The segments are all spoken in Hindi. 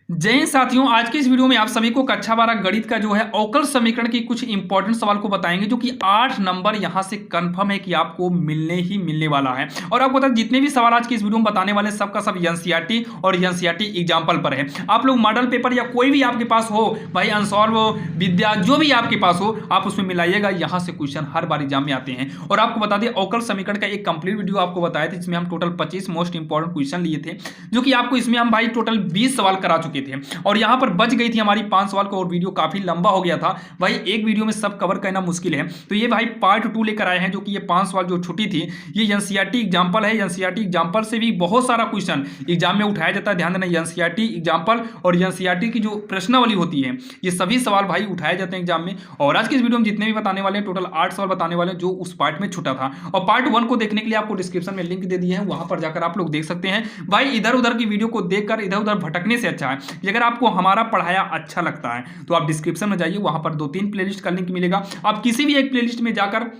जय हिंद साथियों, आज के इस वीडियो में आप सभी को कक्षा 12 गणित का जो है अवकल समीकरण की कुछ इंपॉर्टेंट सवाल को बताएंगे, जो कि 8 नंबर यहां से कंफर्म है कि आपको मिलने ही मिलने वाला है। और आपको बता दें, जितने भी सवाल आज के इस वीडियो में बताने वाले सबका सब एनसीईआरटी और एनसीईआरटी एग्जाम्पल पर है। आप लोग मॉडल पेपर या कोई भी आपके पास हो भाई, अनसॉल्व विद्या जो भी आपके पास हो, आप उसमें मिलाइएगा। यहाँ से क्वेश्चन हर बार एग्जाम में आते हैं। और आपको बता दें, अवकल समीकरण का एक कंप्लीट वीडियो आपको बताया था, जिसमें हम टोटल 25 मोस्ट इंपॉर्टेंट क्वेश्चन लिए थे, जो कि आपको इसमें हम भाई टोटल 20 सवाल करा चुके थे। और यहाँ पर बच गई थी हमारी 5 सवाल को, और वीडियो काफी लंबा हो गया था भाई, एक वीडियो में सब कवर करना मुश्किल है। तो ये भाई पार्ट 2 लेकर आए हैं, जो कि ये 5 सवाल जो छुट्टी थी, ये एनसीईआरटी एग्जाम्पल है। एनसीईआरटी एग्जाम्पल से भी बहुत सारा क्वेश्चन एग्जाम में उठाया जाता है। ध्यान देना, एनसीईआरटी एग्जाम्पल और एनसीईआरटी की जो प्रश्नावली होती है, ये सभी सवाल भाई उठाए जाते हैं एग्जाम में। और आज के इस वीडियो में जितने भी बताने वाले हैं, टोटल 8 सवाल बताने वाले हैं, जो उस पार्ट में छुटा था। और पार्ट 1 को देखने के लिए आपको डिस्क्रिप्शन में लिंक दे दिए हैं, वहां पर जाकर आप लोग देख सकते हैं। भाई इधर उधर की वीडियो को देखकर इधर उधर भटकने से अच्छा है कि अगर आपको हमारा पढ़ाया अच्छा लगता है तो आप डिस्क्रिप्शन में जाइए, वहां पर 2-3 प्लेलिस्ट का लिंक मिलेगा। आप किसी भी एक प्लेलिस्ट में जाकर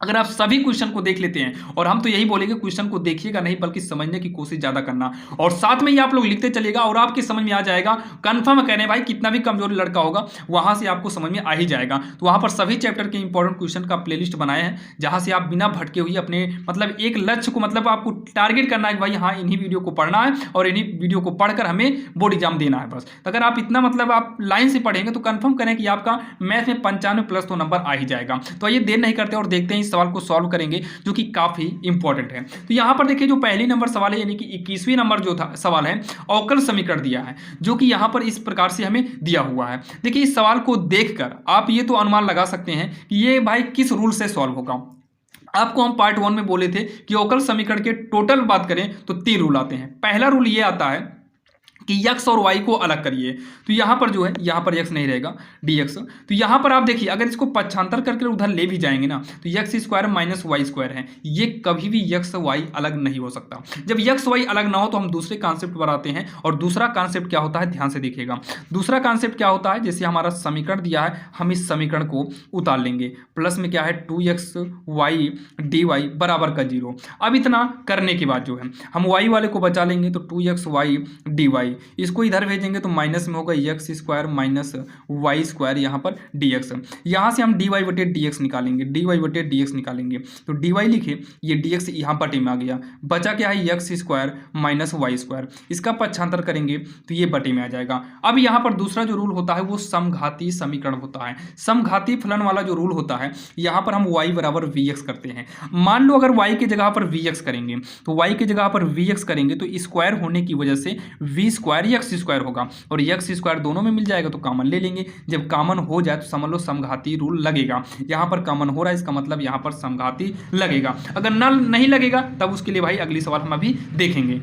अगर आप सभी क्वेश्चन को देख लेते हैं, और हम तो यही बोलेंगे क्वेश्चन को देखिएगा नहीं बल्कि समझने की कोशिश ज्यादा करना, और साथ में ही आप लोग लिखते चलिएगा, और आपके समझ में आ जाएगा। कंफर्म कह रहे हैं भाई, कितना भी कमजोर लड़का होगा वहां से आपको समझ में आ ही जाएगा। तो वहां पर सभी चैप्टर के इंपॉर्टेंट क्वेश्चन का प्लेलिस्ट बनाए हैं, जहां से आप बिना भटके हुए अपने मतलब एक लक्ष्य को, मतलब आपको टारगेट करना है कि भाई हाँ, इन्हीं वीडियो को पढ़ना है और इन्हीं वीडियो को पढ़कर हमें बोर्ड एग्जाम देना है बस। तो अगर आप इतना मतलब आप लाइन से पढ़ेंगे तो कंफर्म करें कि आपका मैथ में 95+ तो नंबर आ ही जाएगा। तो ये देर नहीं करते और देखते हैं इस सवाल को सॉल्व करेंगे, जो कि काफी इंपॉर्टेंट है। तो यहां पर देखिए, जो पहली नंबर सवाल है, यानी कि 21वीं नंबर जो था सवाल है, अवकल समीकरण दिया है, जो कि यहां पर इस प्रकार से हमें दिया हुआ है। देखिए, इस सवाल को देखकर आप ये तो अनुमान लगा सकते हैं कि ये भाई किस रूल से सॉल्व होगा। आपको हम पार्ट 1 में बोले थे कि अवकल समीकरण के टोटल बात करें तो 3 रूल आते हैं। पहला रूल ये आता है कि x और y को अलग करिए। तो यहां पर जो है, यहां पर x नहीं रहेगा, dx। तो यहां पर आप देखिए, अगर इसको पक्षांतर करके उधर ले भी जाएंगे ना, तो x square minus Y square है, ये कभी भी x y अलग नहीं हो सकता। जब x y अलग ना हो तो हम दूसरे कॉन्सेप्ट पर आते हैं। और दूसरा कॉन्सेप्ट क्या होता है, ध्यान से देखिएगा। दूसरा कॉन्सेप्ट क्या होता है, जैसे हमारा समीकरण दिया है, हम इस समीकरण को उतार लेंगे। प्लस में क्या है, 2x y dy बराबर का 0। अब इतना करने के बाद जो है, हम y वाले को बचा लेंगे, तो 2x y dy, इसको इधर भेजेंगे तो माइनस में होगा x square minus Y square, यहाँ पर dx। यहाँ से हम dy बटे dx निकालेंगे, dy बटे dx निकालेंगे, तो dy लिखे, ये dx यहाँ बटे में आ गया। बचा क्या है, x square minus Y square, इसका पक्षांतर करेंगे तो ये बटे में आ जाएगा। अब यहाँ पर दूसरा जो रूल होता है वो समघाती समीकरण होता है। समघाती फलन वाला जो रूल होता है, यहाँ पर हम y बराबर vx करते हैं। मान लो अगर y की जगह पर vx करेंगे, तो y की जगह पर vx करेंगे तो स्क्वायर होने की वजह से v स्क्वायर एक्स स्क्वायर होगा, और एक्स स्क्वायर दोनों में मिल जाएगा, तो कॉमन ले लेंगे। जब कॉमन हो जाए तो समझ लो समघाती रूल लगेगा। यहाँ पर कॉमन हो रहा है, इसका मतलब यहाँ पर समघाती लगेगा। अगर नल नहीं लगेगा तब उसके लिए भाई अगली सवाल हम अभी देखेंगे।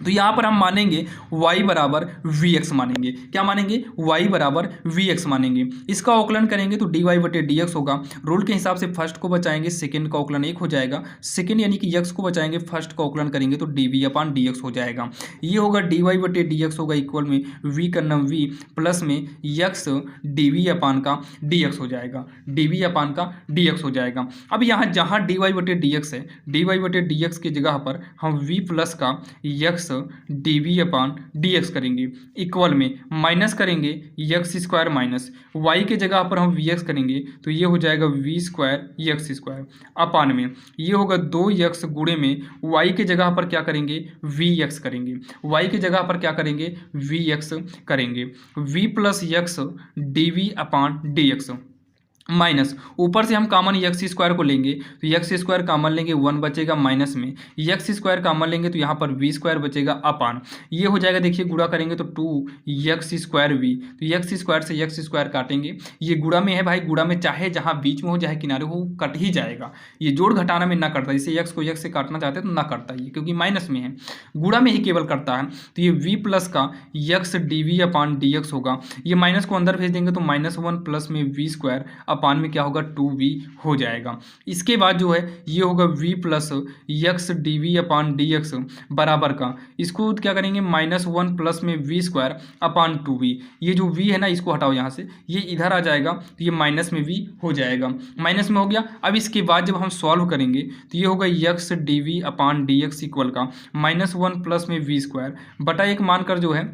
तो यहाँ पर हम मानेंगे y बराबर vx मानेंगे। क्या मानेंगे, y बराबर vx मानेंगे। इसका अवकलन करेंगे तो dy बटे dx होगा। रूल के हिसाब से फर्स्ट को बचाएंगे, सेकंड का अवकलन 1 हो जाएगा। सेकंड यानी कि x को बचाएंगे, फर्स्ट का अवकलन करेंगे तो dv अपान dx हो जाएगा। ये होगा dy बटे dx होगा इक्वल में v का नम v प्लस में x dv अपान का dx हो जाएगा, dv अपान का dx हो जाएगा। अब यहाँ जहाँ dy बटे dx है, dy बटे dx की जगह पर हम v प्लस का x dv अपान dx करेंगे, इक्वल में माइनस करेंगे x स्क्वायर माइनस y के जगह पर हम vx करेंगे, तो ये हो जाएगा v square x square upon में ये होगा 2x गुणे में y के जगह पर क्या करेंगे, vx करेंगे, y के जगह पर क्या करेंगे, vx करेंगे, v प्लस x dv अपान dx माइनस ऊपर से हम कॉमन एक्स स्क्वायर को लेंगे, तो एक्स स्क्वायर कॉमन लेंगे, 1 बचेगा माइनस में एक्स स्क्वायर कॉमन लेंगे तो यहाँ पर वी स्क्वायर बचेगा अपान ये हो जाएगा। देखिए गुणा करेंगे तो 2x स्क्वायर वी, तो एक्स स्क्वायर से एक्स स्क्वायर काटेंगे, ये गुणा में है भाई, गुणा में चाहे जहाँ बीच में हो चाहे किनारे हो कट ही जाएगा। ये जोड़ घटाना में ना करता, जैसे एक्स को एक्स से काटना चाहते हैं तो ना करता ये, क्योंकि माइनस में है, गुणा में ही केवल करता है। तो ये वी प्लस का x D V upon D x होगा, ये माइनस को अंदर भेज देंगे तो -1 प्लस में वी स्क्वायर अपान में क्या होगा 2v हो जाएगा। इसके बाद जो है ये होगा v plus x D V upon D x बराबर का, इसको क्या करेंगे -1 प्लस में v स्क्वायर अपान 2v, ये जो v है ना इसको हटाओ यहाँ से, ये इधर आ जाएगा तो ये माइनस में v हो जाएगा, माइनस में हो गया। अब इसके बाद जब हम सॉल्व करेंगे तो ये होगा x D V upon D x equal का -1 प्लस में v स्क्वायर बटा 1 मानकर जो है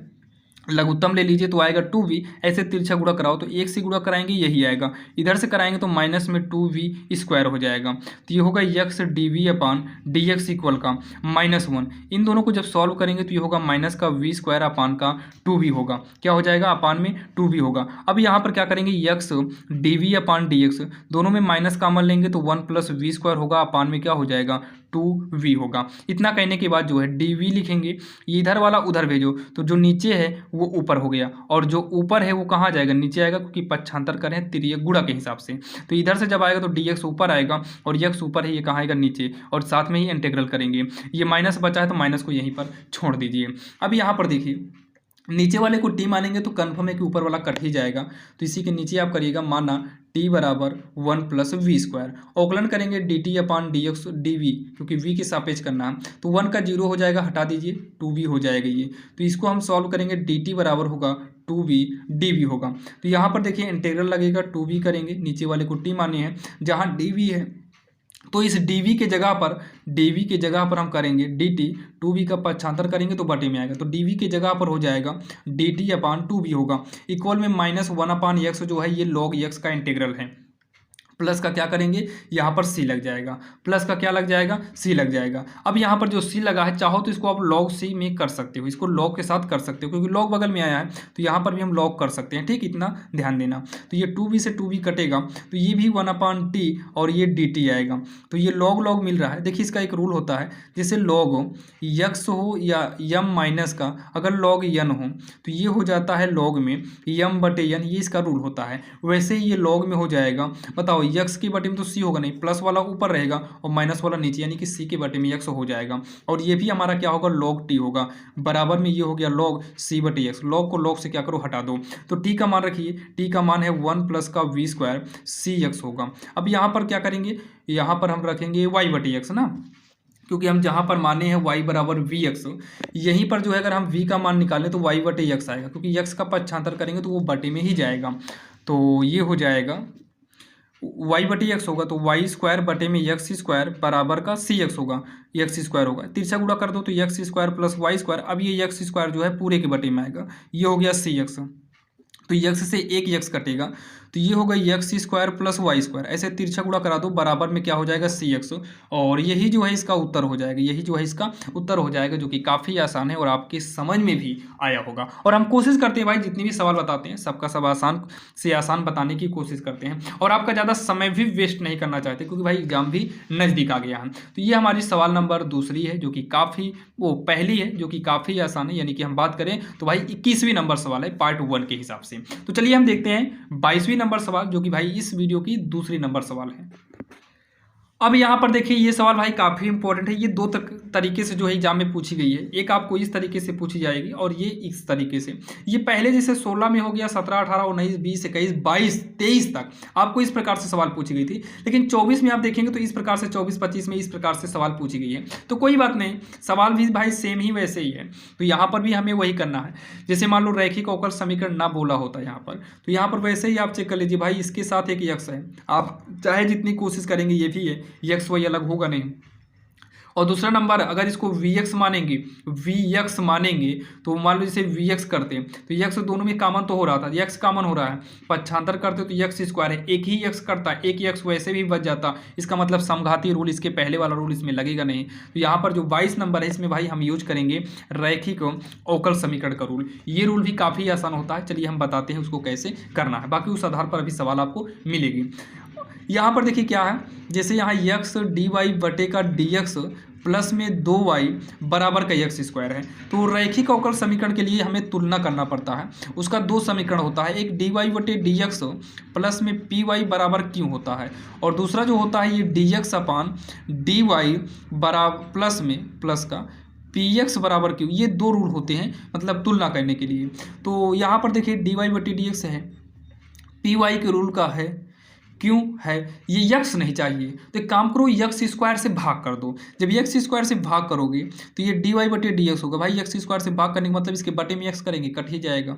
लघुत्तम ले लीजिए तो आएगा 2v। ऐसे तिरछा गुणा कराओ तो 1 से गुणा कराएंगे यही आएगा, इधर से कराएंगे तो माइनस में 2v स्क्वायर हो जाएगा। तो ये होगा यक्स dv अपान dx इक्वल का -1। इन दोनों को जब सॉल्व करेंगे तो ये होगा माइनस का v स्क्वायर अपान का 2v होगा, क्या हो जाएगा अपान में 2v होगा। अब यहाँ पर क्या करेंगे यक्स dv अपान dx, दोनों में माइनस कॉमन लेंगे तो 1 + v स्क्वायर होगा अपान में क्या हो जाएगा 2v होगा। इतना कहने के बाद जो है dv लिखेंगे, ये इधर वाला उधर भेजो तो जो नीचे है वो ऊपर हो गया और जो ऊपर है वो कहाँ जाएगा नीचे आएगा, क्योंकि पक्षांतर करें तिर्यक गुणा के हिसाब से। तो इधर से जब आएगा तो dx ऊपर आएगा और यक्स ऊपर है, ये कहाँ आएगा नीचे, और साथ में ही इंटीग्रल करेंगे। ये माइनस बचा है तो माइनस को यहीं पर छोड़ दीजिए। अब यहाँ पर देखिए नीचे वाले को टी मानेंगे तो कन्फर्म है कि ऊपर वाला कट ही जाएगा, तो इसी के नीचे आप करिएगा माना t बराबर 1 + v स्क्वायर, अवकलन करेंगे dt अपान dx dv, क्योंकि v के सापेक्ष करना है तो 1 का 0 हो जाएगा, हटा दीजिए 2v हो जाएगा ये। तो इसको हम सॉल्व करेंगे dt बराबर होगा 2v dv होगा। तो यहाँ पर देखिए इंटीग्रल लगेगा 2v करेंगे, नीचे वाले को t माने हैं, जहाँ dv है तो इस dv के जगह पर हम करेंगे dt, 2v का पक्षांतर करेंगे तो बटे में आएगा, तो dv के जगह पर हो जाएगा dt अपान 2v होगा इक्वल में -1 अपान x जो है ये log x का इंटीग्रल है, प्लस का क्या करेंगे यहाँ पर c लग जाएगा, प्लस का क्या लग जाएगा c लग जाएगा। अब यहाँ पर जो c लगा है चाहो तो इसको आप log c में कर सकते हो, इसको log के साथ कर सकते हो क्योंकि log बगल में आया है, तो यहाँ पर भी हम log कर सकते हैं, ठीक, इतना ध्यान देना। तो ये 2v से 2v कटेगा तो ये भी 1 अपान t और ये dt आएगा, तो ये log मिल रहा है। देखिए इसका एक रूल होता है, जैसे log x हो या m माइनस का अगर log n हो तो ये हो जाता है log में m बटे n, ये इसका रूल होता है। वैसे ही ये log में हो जाएगा, बताओ x की बटे में तो c होगा नहीं, प्लस वाला ऊपर रहेगा और माइनस वाला नीचे, यानी कि c के बटे में x हो जाएगा, और ये भी हमारा क्या होगा log t होगा, बराबर में ये हो गया log c बटे x। log को log से क्या करो हटा दो, तो t का मान रखिए, t का मान है 1 + का v स्क्वायर cx होगा। अब यहाँ पर क्या करेंगे, यहाँ पर हम रखेंगे y बटे x ना, क्योंकि हम जहाँ पर माने हैं y बराबर vx, यहीं पर जो है अगर हम v का मान निकालें तो y बटे x आएगा, क्योंकि x का पक्षांतर करेंगे तो वो बटे में ही जाएगा, तो ये हो जाएगा y बटे x होगा, तो y स्क्वायर बटे में x स्क्वायर बराबर का cx होगा, x स्क्वायर होगा, तिरछा गुणा कर दो तो x square plus y square, अब ये x स्क्वायर जो है पूरे के बटे में आएगा, ये हो गया cx, तो x से एक x कटेगा तो ये होगा x square plus Y square, ऐसे तिरछा गुणा करा दो बराबर में क्या हो जाएगा cx, और यही जो है इसका उत्तर हो जाएगा, यही जो है इसका उत्तर हो जाएगा, जो कि काफ़ी आसान है और आपके समझ में भी आया होगा। और हम कोशिश करते हैं भाई जितने भी सवाल बताते हैं सबका सब आसान से आसान बताने की कोशिश करते हैं और आपका ज़्यादा समय भी वेस्ट नहीं करना चाहते, क्योंकि भाई एग्जाम भी नज़दीक आ गया है। तो ये हमारी सवाल नंबर दूसरी है जो कि काफ़ी पहली है जो कि काफ़ी आसान है, यानी कि हम बात करें तो भाई 21वीं नंबर सवाल है पार्ट 1 के हिसाब से। तो चलिए हम देखते हैं 22वीं नंबर सवाल, जो कि भाई इस वीडियो की दूसरी नंबर सवाल है। अब यहाँ पर देखिए ये सवाल भाई काफ़ी इंपॉर्टेंट है, ये दो तरीके से जो है एग्जाम में पूछी गई है, एक आपको इस तरीके से पूछी जाएगी और ये इस तरीके से। ये पहले जैसे 16 में हो गया, 17, 18, 19, 20, 21, 22, 23 तक आपको इस प्रकार से सवाल पूछी गई थी, लेकिन 24 में आप देखेंगे तो इस प्रकार से 24, 25 में इस प्रकार से सवाल पूछी गई है। तो कोई बात नहीं, सवाल भी भाई सेम ही वैसे ही है, तो यहाँ पर भी हमें वही करना है। जैसे मान लो रैखिक अवकल समीकरण ना बोला होता यहाँ पर, तो यहाँ पर वैसे ही आप चेक कर लीजिए भाई, इसके साथ एक यक्स है, आप चाहे जितनी कोशिश करेंगे ये भी है, यक्स वही अलग होगा नहीं। और दूसरा नंबर अगर इसको vx मानेंगे तो मान लो जैसे vx करते हैं तो x दोनों में कॉमन तो हो रहा था, x कॉमन हो रहा है, पक्षांतर करते तो x स्क्वायर है, एक ही x करता है, एक x वैसे भी बच जाता, इसका मतलब समघाती रूल, इसके पहले वाला रूल इसमें लगेगा नहीं। तो यहाँ पर जो 22 नंबर है इसमें भाई हम यूज करेंगे रैखिक अवकल समीकरण का रूल। ये रूल भी काफ़ी आसान होता है, चलिए हम बताते हैं उसको कैसे करना है, बाकी उस आधार पर अभी सवाल आपको मिलेगी। यहाँ पर देखिए क्या है, जैसे यहाँ x dy बटे का dx प्लस में 2y बराबर का x स्क्वायर है, तो रैखिक अवकल समीकरण के लिए हमें तुलना करना पड़ता है। उसका दो समीकरण होता है, एक dy बटे dx प्लस में py बराबर q होता है, और दूसरा जो होता है ये dx अपान dy बराबर प्लस में प्लस का px बराबर q, ये दो रूल होते हैं मतलब तुलना करने के लिए। तो यहाँ पर देखिए dy बटे dx है, py के रूल का है, क्यों है, ये यक्स नहीं चाहिए तो एक काम करो यक्स स्क्वायर से भाग कर दो। जब यक्स स्क्वायर से भाग करोगे तो ये dy बटे dx होगा, भाई यक्स स्क्वायर से भाग करने का मतलब इसके बटे में x करेंगे कट ही जाएगा,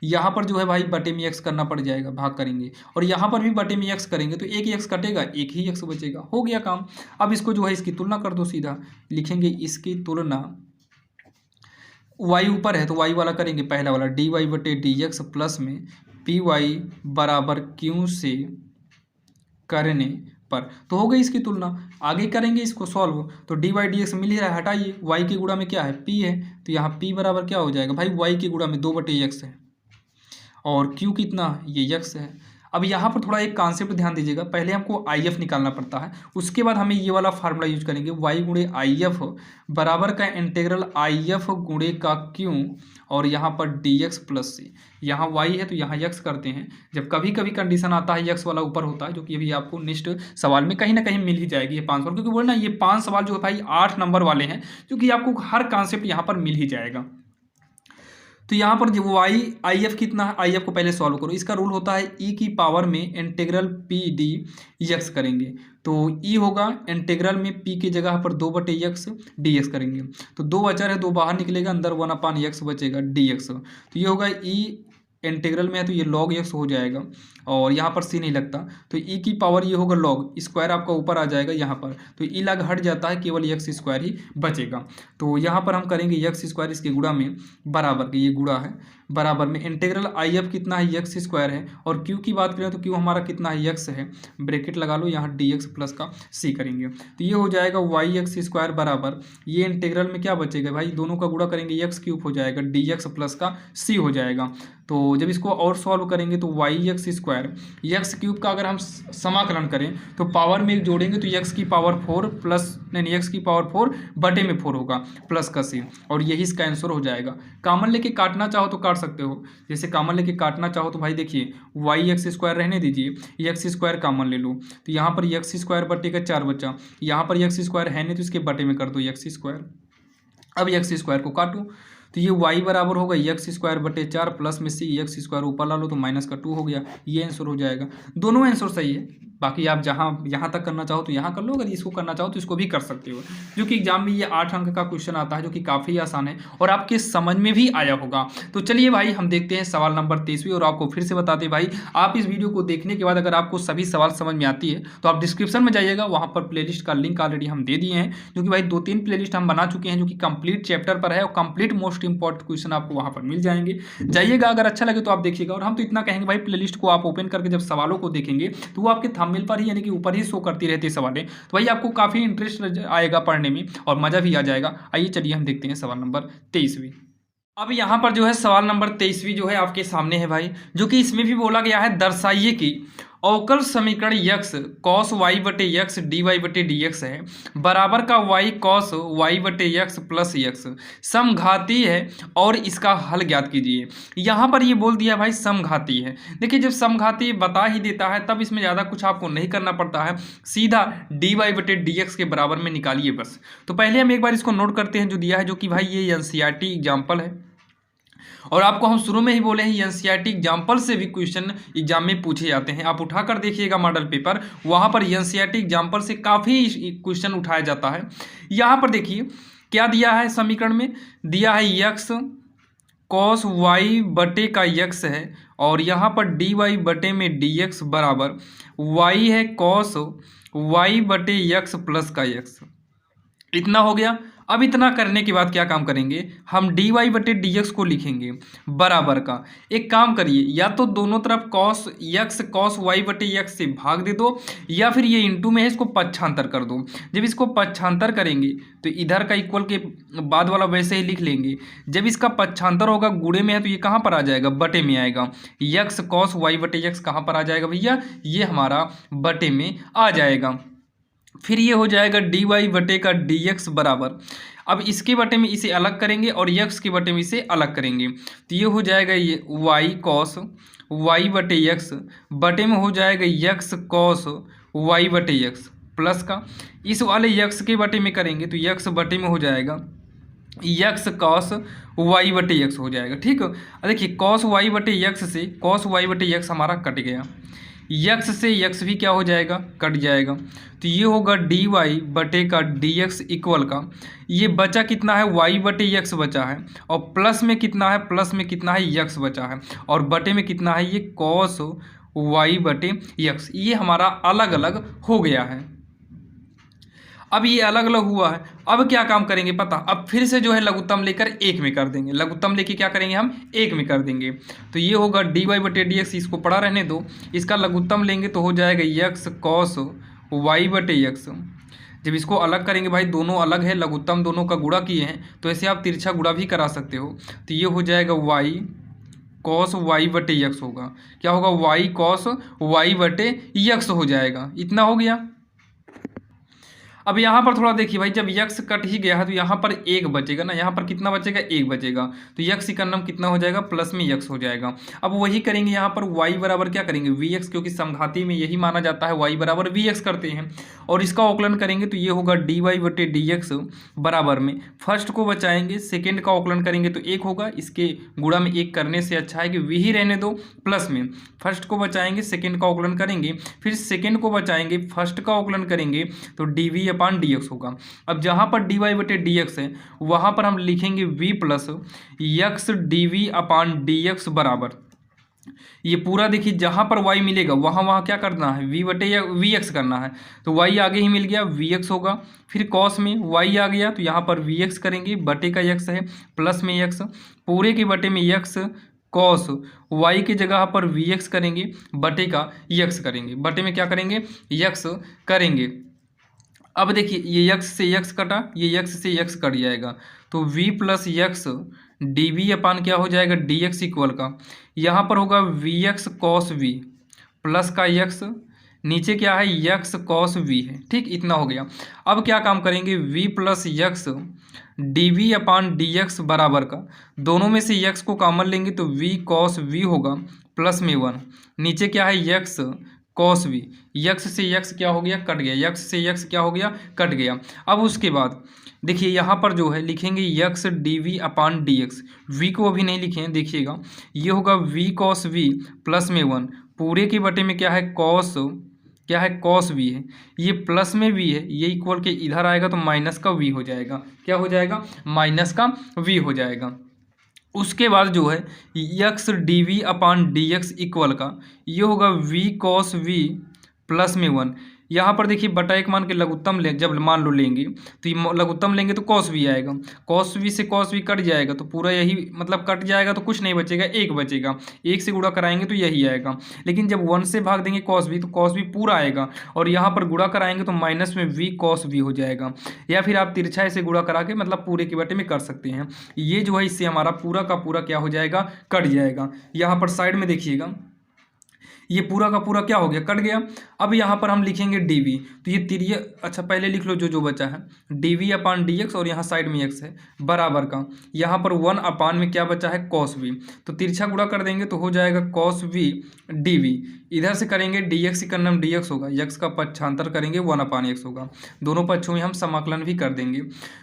यहाँ पर जो है भाई बटे में x करना पड़ जाएगा, भाग करेंगे, और यहाँ पर भी बटे में x करेंगे तो एक x कटेगा, एक ही x बचेगा, हो गया काम। अब इसको जो है इसकी तुलना कर दो, सीधा लिखेंगे इसकी तुलना वाई ऊपर है तो वाई वाला करेंगे, पहला वाला डी वाई बटे डी एक्स प्लस में पी वाई बराबर क्यू से करने पर, तो हो गई इसकी तुलना। आगे करेंगे इसको सॉल्व, तो डी वाई डी एक्स मिल ही रहा है, हटाइए, वाई के गुणा में क्या है पी है, तो यहाँ पी बराबर क्या हो जाएगा भाई, वाई के गुणा में 2/x है और क्यू कितना ये यक्स है। अब यहाँ पर थोड़ा एक कॉन्सेप्ट ध्यान दीजिएगा, पहले हमको आई एफ निकालना पड़ता है, उसके बाद हमें ये वाला फार्मूला यूज करेंगे, वाई गुणे आई एफ बराबर का इंटीग्रल आई एफ गुणे का क्यू और यहाँ पर डी एक्स प्लस सी। यहाँ वाई है तो यहाँ यक्स करते हैं, जब कभी कभी कंडीशन आता है यक्स वाला ऊपर होता है, जो कि अभी आपको नेक्स्ट सवाल में कहीं ना कहीं मिल ही जाएगी ये 5 सवाल, क्योंकि बोलना ये 5 सवाल जो है भाई 8 नंबर वाले हैं, क्योंकि आपको हर कॉन्सेप्ट यहाँ पर मिल ही जाएगा। तो यहाँ पर जो वाई आई एफ कितना है, आई एफ को पहले सॉल्व करो, इसका रूल होता है ई की पावर में इंटीग्रल पी डी एक्स करेंगे, तो ई होगा इंटीग्रल में पी की जगह पर 2/x डी एक्स करेंगे, तो 2 बचा है, 2 बाहर निकलेगा, अंदर 1/x बचेगा डी एक्स, तो ये होगा ई इंटीग्रल में है तो ये लॉग एक्स हो जाएगा और यहाँ पर सी नहीं लगता, तो ई की पावर ये होगा लॉग स्क्वायर आपका ऊपर आ जाएगा यहाँ पर, तो ई लग हट जाता है, केवल एक्स स्क्वायर ही बचेगा। तो यहाँ पर हम करेंगे एक्स स्क्वायर इसके गुणा में बराबर के, ये गुणा है बराबर में इंटीग्रल आई एफ कितना है एक्स स्क्वायर है, और क्यू की बात करें तो क्यू हमारा कितना है एक्स है, ब्रैकेट लगा लो, यहाँ डी एक्स प्लस का सी करेंगे, तो ये हो जाएगा वाई एक्स स्क्वायर बराबर, ये इंटीग्रल में क्या बचेगा भाई, दोनों का गुणा करेंगे एक्स क्यूब हो जाएगा, डी एक्स प्लस का सी हो जाएगा। तो जब इसको और सॉल्व करेंगे तो Y X square X cube का अगर हम समाकलन करें तो पावर में जोड़ेंगे तो एक्स की पावर 4 प्लस नहीं एक्स की पावर 4 बटे में 4 होगा प्लस का सी, और यही इसका आंसर हो जाएगा। कॉमन लेके काटना चाहो तो काट सकते हो, जैसे कॉमन लेके काटना चाहो तो भाई देखिए वाई एक्स स्क्वायर रहने दीजिए, एक्स स्क्वायर कॉमन ले लो, तो यहाँ पर एक्स स्क्वायर बटे का 4 बचा, यहाँ पर एक्स स्क्वायर है नहीं तो इसके बटे में कर दो एक्स स्क्वायर। अब एक्स स्क्वायर को काटो तो ये y बराबर होगा एक्स स्क्वायर बटे 4 प्लस में सी एक्स स्क्वायर ऊपर ला लो तो माइनस का 2 हो गया, ये आंसर हो जाएगा। दोनों आंसर सही है, बाकी आप जहाँ यहाँ तक करना चाहो तो यहाँ कर लो, अगर इसको करना चाहो तो इसको भी कर सकते हो, जो कि एग्जाम में ये 8 अंक का क्वेश्चन आता है, जो कि काफ़ी आसान है और आपके समझ में भी आया होगा। तो चलिए भाई हम देखते हैं सवाल नंबर 23, और आपको फिर से बताते हैं भाई, आप इस वीडियो को देखने के बाद अगर आपको सभी सवाल समझ में आती है तो आप डिस्क्रिप्शन में जाइएगा, वहाँ पर प्लेलिस्ट का लिंक ऑलरेडी हम दे दिए हैं, जो कि भाई 2-3 प्लेलिस्ट हम बना चुके हैं, जो कि कंप्लीट चैप्टर पर है और कंप्लीट मोस्ट इंपॉर्टेंट क्वेश्चन आपको वहाँ पर मिल जाएंगे। जाइएगा, अगर अच्छा लगे तो आप देखिएगा, और हम तो इतना कहेंगे भाई प्लेलिस्ट को आप ओपन करके जब सवालों को देखेंगे तो वो आपके थंबनेल पर ही यानी कि ऊपर ही शो करती रहती है सवालें, तो भाई आपको काफ़ी इंटरेस्ट आएगा पढ़ने में और मज़ा भी आ जाएगा। आइए चलिए हम देखते हैं सवाल नंबर 23। अब यहाँ पर जो है सवाल नंबर 23 जो है आपके सामने है भाई, जो कि इसमें भी बोला गया है दर्शाइए कि अवकल समीकरण यक्स कॉस वाई बटे यक्स डी वाई बटे डी एक्स है बराबर का वाई कॉस वाई बटे यक्स प्लस यक्स समघाती है और इसका हल ज्ञात कीजिए। यहाँ पर ये बोल दिया भाई समघाती है। देखिए जब समघाती बता ही देता है तब इसमें ज़्यादा कुछ आपको नहीं करना पड़ता है, सीधा डी वाई बटे डी एक्स के बराबर में निकालिए बस। तो पहले हम एक बार इसको नोट करते हैं जो दिया है, जो कि भाई ये एनसीईआरटी एग्जाम्पल है, और आपको हम शुरू में ही बोले हैं एनसीईआरटी एग्जाम्पल से भी क्वेश्चन एग्जाम में पूछे जाते हैं। आप उठाकर देखिएगा मॉडल पेपर, वहाँ पर एनसीईआरटी एग्जाम्पल से काफ़ी क्वेश्चन उठाया जाता है। यहाँ पर देखिए क्या दिया है, समीकरण में दिया है यक्स कॉस वाई बटे का यक्स है, और यहाँ पर डी वाई बटे में डी एक्स बराबर वाई है कॉस वाई बटे यक्स प्लस का यक्स। इतना हो गया। अब इतना करने के बाद क्या काम करेंगे, हम डी वाई बटे डी एक्स को लिखेंगे बराबर का। एक काम करिए, या तो दोनों तरफ कॉस यक्स कॉस वाई बटे यक्स से भाग दे दो, या फिर ये इंटू में है इसको पक्षांतर कर दो। जब इसको पक्षांतर करेंगे तो इधर का इक्वल के बाद वाला वैसे ही लिख लेंगे। जब इसका पक्षांतर होगा गुणे में है तो ये कहाँ पर आ जाएगा, बटे में आएगा। यक्स कॉस वाई बटे यक्स कहाँ पर आ जाएगा भैया, ये हमारा बटे में आ जाएगा। फिर ये हो जाएगा डी वाई बटे का डी एक्स बराबर, अब इसके बटे में इसे अलग करेंगे और यक्स के बटे में इसे अलग करेंगे, तो ये हो जाएगा ये वाई कॉस वाई बटे यक्स बटे में हो जाएगा यक्स कॉस वाई बटे यक्स प्लस का, इस वाले यक्स के बटे में करेंगे तो यक्स बटे में हो जाएगा यक्स कॉस वाई बटे यक्स हो जाएगा। ठीक है, देखिए कॉस वाई बटे यक्स से कॉस वाई बटे यक्स हमारा कट गया, यक्स से यक्स भी क्या हो जाएगा, कट जाएगा, तो ये होगा डी वाई बटे का डी एक्स इक्वल का, ये बचा कितना है वाई बटे यक्स बचा है, और प्लस में कितना है, प्लस में कितना है यक्स बचा है, और बटे में कितना है ये कॉस वाई बटे यक्स। ये हमारा अलग अलग हो गया है। अब ये अलग अलग हुआ है, अब क्या काम करेंगे पता, अब फिर से जो है लघुत्तम लेकर एक में कर देंगे, लघुत्तम लेके क्या करेंगे हम एक में कर देंगे। तो ये होगा dy बटे डी एक्स, इसको पड़ा रहने दो, इसका लघुत्तम लेंगे तो हो जाएगा x cos y बटे एक्स। जब इसको अलग करेंगे भाई, दोनों अलग है, लघुत्तम दोनों का गुणा किए हैं, तो ऐसे आप तिरछा गुणा भी करा सकते हो। तो ये हो जाएगा y cos y बटे यक्स होगा, क्या होगा y cos y बटे यक्स हो जाएगा। इतना हो गया। अब यहाँ पर थोड़ा देखिए भाई, जब यक्स कट ही गया है तो यहाँ पर एक बचेगा ना, यहाँ पर कितना बचेगा, एक बचेगा, तो यक्स का नाम कितना हो जाएगा, प्लस में यक्स हो जाएगा। अब वही करेंगे यहाँ पर y बराबर क्या करेंगे, वी एक्स, क्योंकि समघाती में यही माना जाता है, y बराबर वी एक्स करते हैं। और इसका अवकलन करेंगे तो ये होगा dy बटे डी एक्स बराबर में, फर्स्ट को बचाएंगे, सेकेंड का अवकलन करेंगे तो एक होगा, इसके गुणा में एक करने से अच्छा है कि वी ही रहने दो, प्लस में फर्स्ट को बचाएंगे, सेकेंड का अवकलन करेंगे, फिर सेकेंड को बचाएंगे, फर्स्ट का अवकलन करेंगे तो डी अपान डी एक्स होगा। अब जहाँ पर डी वाई बटे डी एक्स है वहाँ पर हम लिखेंगे v plus x D V upon D x बराबर, ये पूरा देखिए जहाँ पर y मिलेगा वहाँ क्या करना है, v बटे वी एक्स करना है, तो y आगे ही मिल गया वी एक्स होगा, फिर cos में y आ गया तो यहाँ पर वी एक्स करेंगे, बटे का x है, प्लस में x, पूरे के बटे में x cos y की जगह पर वी एक्स करेंगे, बटे का x करेंगे, बटे में क्या करेंगे, x करेंगे। अब देखिए ये x से x कटा, ये x से x कट जाएगा, तो v plus x D V अपान क्या हो जाएगा, डी एक्स इक्वल का, यहाँ पर होगा V X cos V plus का x, नीचे क्या है यक्स कॉस वी है, ठीक, इतना हो गया। अब क्या काम करेंगे, v plus x D V upon D x बराबर का, दोनों में से x को कॉमन लेंगे तो v कॉस वी होगा, प्लस में 1, नीचे क्या है यक्स कॉस वी, यक्स से यक्स क्या हो गया, कट गया, यक्स से यक्स क्या हो गया, कट गया। अब उसके बाद देखिए यहाँ पर जो है लिखेंगे X D V upon D X, V को अभी नहीं लिखे हैं, देखिएगा ये होगा वी कॉस वी प्लस में 1, पूरे के बटे में क्या है कॉस, क्या है कॉस वी है, ये प्लस में वी है, ये इक्वल के इधर आएगा तो माइनस का वी हो जाएगा, क्या हो जाएगा, माइनस का वी हो जाएगा। उसके बाद जो है x D V upon D x equal का, ये होगा वी कॉस वी प्लस में 1, यहाँ पर देखिए बटा एक मान के लघुत्तम ले, जब मान लो लेंगे तो ये लघुत्तम लेंगे तो कॉस वी आएगा, कॉस वी से कॉस वी कट जाएगा तो पूरा यही मतलब कट जाएगा, तो कुछ नहीं बचेगा, एक बचेगा, एक से गुणा कराएंगे तो यही आएगा। लेकिन जब 1 से भाग देंगे कॉस वी तो कॉस वी पूरा आएगा, और यहाँ पर गुणा कराएंगे तो माइनस में वी कॉस वी हो जाएगा, या फिर आप तिरछा ऐसे गुणा करा के मतलब पूरे के बटे में कर सकते हैं। ये जो है इससे हमारा पूरा का पूरा क्या हो जाएगा, कट जाएगा। यहाँ पर साइड में देखिएगा ये पूरा का पूरा क्या हो गया, कट गया। अब यहाँ पर हम लिखेंगे डी वी, तो ये तिरिय, अच्छा पहले लिख लो जो बचा है, D V upon D x, और यहाँ साइड में एक्स है बराबर का, यहाँ पर 1 अपान में क्या बचा है कॉस वी, तो तिरछा गुणा कर देंगे तो हो जाएगा कॉस वी डी वी, इधर से करेंगे डी एक्स का नाम डी एक्स होगा, यक्स का पक्षांतर करेंगे 1 अपान एक्स होगा, दोनों पक्षों में हम समाकलन भी कर देंगे।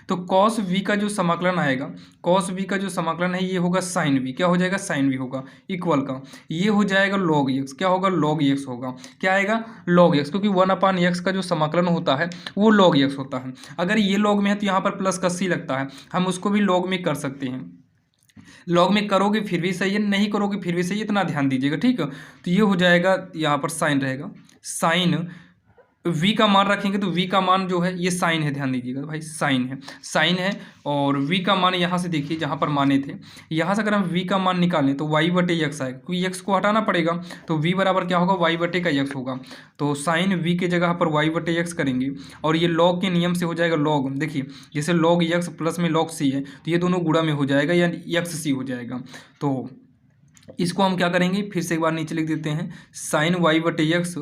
तो कॉस वी का जो समाकलन आएगा, कॉस वी का जो समाकलन है ये होगा साइन वी, क्या हो जाएगा, साइन वी होगा, इक्वल का ये हो जाएगा लॉग एक्स, क्या होगा, लॉग एक्स होगा, क्या आएगा, लॉग एक्स, क्योंकि 1 अपान एक्स का जो समाकलन होता है वो लॉग एक्स होता है। अगर ये लॉग में है तो यहाँ पर प्लस का सी लगता है, हम उसको भी लॉग में कर सकते हैं, लॉग में करोगे फिर भी सही है, नहीं करोगे फिर भी सही है, इतना ध्यान दीजिएगा, ठीक है। तो ये हो जाएगा, यहाँ पर साइन रहेगा, साइन v का मान रखेंगे तो v का मान जो है ये साइन है, ध्यान दीजिएगा भाई, साइन है, साइन है, और v का मान यहाँ से देखिए जहाँ पर माने थे, यहाँ से अगर हम v का मान निकालें तो y बटे x आएगा, क्योंकि x को हटाना पड़ेगा, तो v बराबर क्या होगा, y बटे का x होगा, तो साइन v के जगह पर y बटे x करेंगे, और ये लॉग के नियम से हो जाएगा लॉग, देखिए जैसे लॉग x प्लस में लॉग c है तो ये दोनों गुणा में हो जाएगा, यानी एक्स सी हो जाएगा। तो इसको हम क्या करेंगे, फिर से एक बार नीचे लिख देते हैं, साइन y बटे एक्स,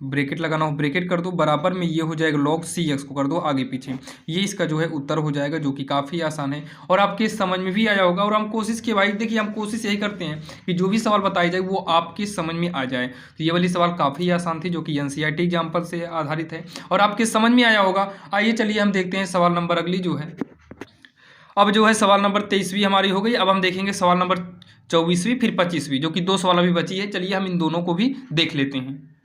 ब्रैकेट लगाना हो ब्रैकेट कर दो, बराबर में ये हो जाएगा लॉग सी एक्स को कर दो आगे पीछे, ये इसका जो है उत्तर हो जाएगा, जो कि काफ़ी आसान है और आपके समझ में भी आया होगा। और हम कोशिश की भाई, देखिए हम कोशिश यही करते हैं कि जो भी सवाल बताया जाए वो आपके समझ में आ जाए। तो ये वाली सवाल काफ़ी आसान थी, जो कि एनसीईआरटी एग्जाम्पल से आधारित है और आपके समझ में आया होगा। आइए चलिए हम देखते हैं सवाल नंबर अगली जो है, अब जो है सवाल नंबर 23वीं हमारी हो गई। अब हम देखेंगे सवाल नंबर 24वीं फिर 25वीं, जो कि 2 सवाल अभी बची है। चलिए हम इन दोनों को भी देख लेते हैं।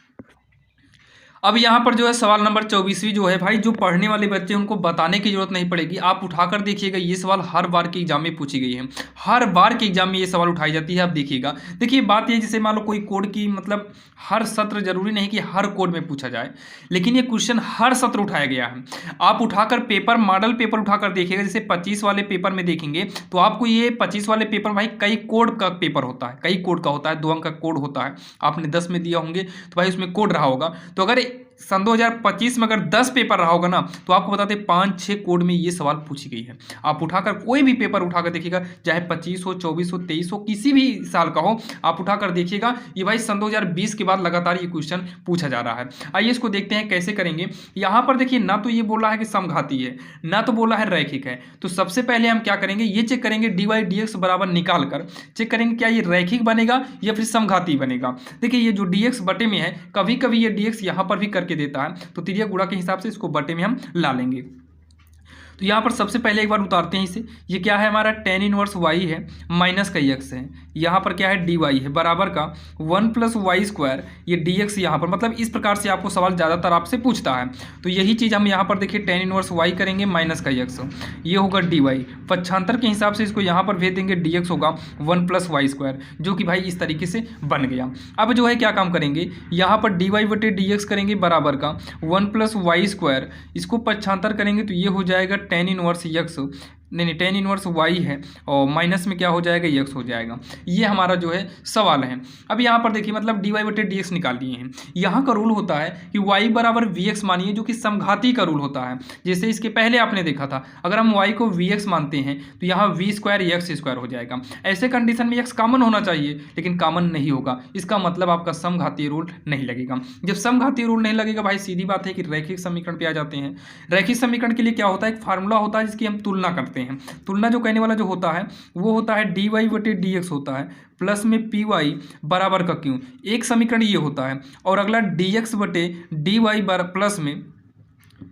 अब यहाँ पर जो है सवाल नंबर 24वीं जो है भाई, जो पढ़ने वाले बच्चे उनको बताने की जरूरत नहीं पड़ेगी, आप उठाकर देखिएगा। ये सवाल हर बार के एग्जाम में पूछी गई है, हर बार के एग्जाम में ये सवाल उठाई जाती है। आप देखिएगा, देखिए बात ये, जैसे मान लो कोई कोड की, मतलब हर सत्र, जरूरी नहीं कि हर कोड में पूछा जाए, लेकिन ये क्वेश्चन हर सत्र उठाया गया है। आप उठाकर पेपर, मॉडल पेपर उठाकर देखिएगा, जैसे 25 वाले पेपर में देखेंगे तो आपको ये 25 वाले पेपर भाई कई कोड का पेपर होता है, कई कोड का होता है, 2 अंक का कोड होता है। आपने 10 में दिया होंगे तो भाई उसमें कोड रहा होगा। तो अगर सन 2025 में अगर 10 पेपर रहा होगा ना, तो आपको बताते 5-6 कोड में ये सवाल पूछी गई है। आप उठाकर कोई भी पेपर उठाकर देखिएगा, चाहे 25 हो, 24 हो, 23 हो, किसी भी साल का हो, आप उठाकर देखिएगा, ये भाई सन 2020 के बाद लगातार ये क्वेश्चन पूछा जा रहा है। आइए इसको देखते हैं कैसे करेंगे। यहाँ पर देखिए, ना तो ये बोला है कि समघाती है, ना तो बोला है रैखिक है। तो सबसे पहले हम क्या करेंगे, ये चेक करेंगे dy dx बराबर निकाल कर चेक करेंगे क्या ये रैखिक बनेगा या फिर समघाती बनेगा। देखिए ये जो dx बटे में है, कभी कभी ये dx यहाँ पर भी करके देता है, तो तिर्यक गुणा के हिसाब से इसको बटे में हम ला लेंगे। तो यहाँ पर सबसे पहले एक बार उतारते हैं इसे। ये क्या है हमारा, tan इनवर्स y है, माइनस का x है, यहाँ पर क्या है dy है, बराबर का 1 + y², ये dx यहाँ पर, मतलब इस प्रकार से आपको सवाल ज़्यादातर आपसे पूछता है। तो यही चीज़ हम यहाँ पर देखिए tan इनवर्स y करेंगे, माइनस का x, ये होगा dy, पक्षांतर के हिसाब से इसको यहाँ पर भेज देंगे, dx होगा 1 + y², जो कि भाई इस तरीके से बन गया। अब जो है क्या काम करेंगे, यहाँ पर dy बटे dx करेंगे, बराबर का 1 + y², इसको पक्षांतर करेंगे तो ये हो जाएगा tan इनवर्स x, नहीं tan इनवर्स y है, और माइनस में क्या हो जाएगा, x हो जाएगा। ये हमारा जो है सवाल है। अब यहाँ पर देखिए, मतलब dy बटे dx निकाल लिए हैं। यहाँ का रूल होता है कि y बराबर vx मानिए, जो कि समघाती का रूल होता है। जैसे इसके पहले आपने देखा था, अगर हम y को vx मानते हैं तो यहाँ v² x² हो जाएगा। ऐसे कंडीशन में x कॉमन होना चाहिए, लेकिन कॉमन नहीं होगा, इसका मतलब आपका समघातीय रूल नहीं लगेगा। जब समघातीय रूल नहीं लगेगा भाई, सीधी बात है कि रैखिक समीकरण पे आ जाते हैं। रैखिक समीकरण के लिए क्या होता है, एक फार्मूला होता है जिसकी हम तुलना करते हैं। तुलना जो कहने वाला जो होता है वो होता है dy बटे dx होता है, प्लस में py बराबर का q, एक समीकरण ये होता है। और अगला dx बटे dy प्लस में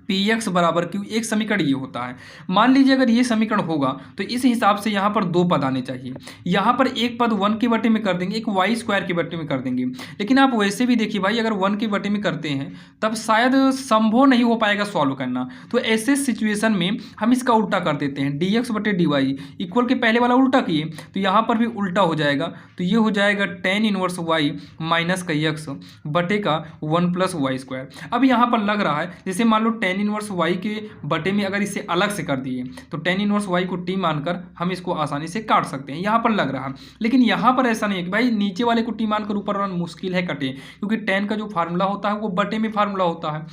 px बराबर q, एक समीकरण ये होता है। मान लीजिए अगर ये समीकरण होगा तो इस हिसाब से यहाँ पर 2 पद आने चाहिए। यहाँ पर एक पद 1 के बटे में कर देंगे, एक y² के बटे में कर देंगे। लेकिन आप वैसे भी देखिए भाई, अगर 1 के बटे में करते हैं तब शायद संभव नहीं हो पाएगा सॉल्व करना। तो ऐसे सिचुएशन में हम इसका उल्टा कर देते हैं, dx बटे dy इक्वल के पहले वाला उल्टा किए तो यहाँ पर भी उल्टा हो जाएगा। तो ये हो जाएगा tan इनवर्स y माइनस का x बटे का 1 + y²। अब यहाँ पर लग रहा है, जैसे मान लो tan इनवर्स y के बटे में अगर इसे अलग से कर दिए तो tan इनवर्स y को t मानकर हम इसको आसानी से काट सकते हैं, यहाँ पर लग रहा है। लेकिन यहाँ पर ऐसा नहीं है कि भाई नीचे वाले को t मानकर ऊपर वाला मुश्किल है कटे, क्योंकि tan का जो फार्मूला होता है वो बटे में फार्मूला होता है।